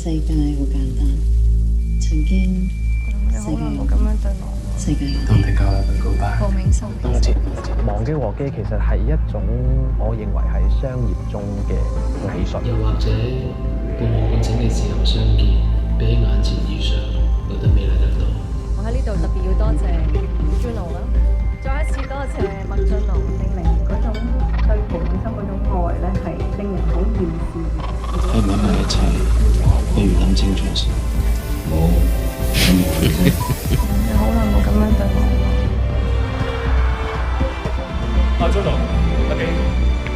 世界好簡單，曾經世界冇咁樣對我。世界有當地交流更高吧。報名收冬節忘機和機其實係一種我認為係商業中嘅藝術。又或者半夢半醒嘅時候相見，比起眼前遇上，覺得美麗得多。我喺呢度特別要多謝Juno啦，再一次多謝麥浚龍，證明嗰種對佢本身嗰種愛咧係令人好豔羨。喺唔喺埋一齊，不如諗清楚先。冇，你好耐冇咁樣對我。阿浚龍，阿幾，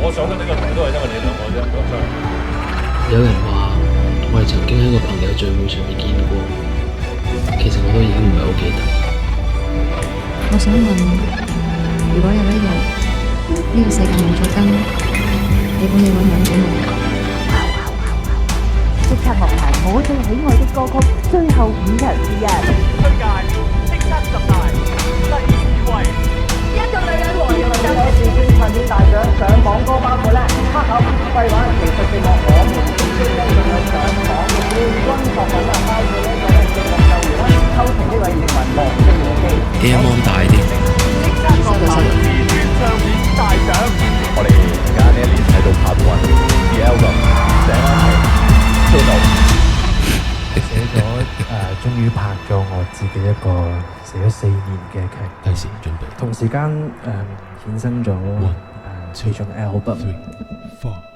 我上得呢個台都係因為你兩個啫，講真。有人話我係曾經喺個朋友聚會上面見過，其實我都已經唔係好記得。我想問，如果有一日呢個世界冇咗燈，你會唔會揾到我？叱咤樂壇我最喜愛的歌曲最後5強之一。出界叱咤十大第2位。一個女人和一個男人自尊唱片大獎上榜歌包括咧黑口廢話其實寂寞我們已經跟仲有上榜嘅冠軍作品啦，包括呢個咧寂寞幼兒啦，秋晴呢位英文忘機和機。AM 大啲。叱咤樂壇自尊唱片大獎。我哋而家呢一年喺度拍運 The Album 鄭安琪。寫咗終於拍咗我自己一個寫咗4年嘅劇，第時準備。同時間衍生咗其中 album。 1, 2, 3, 4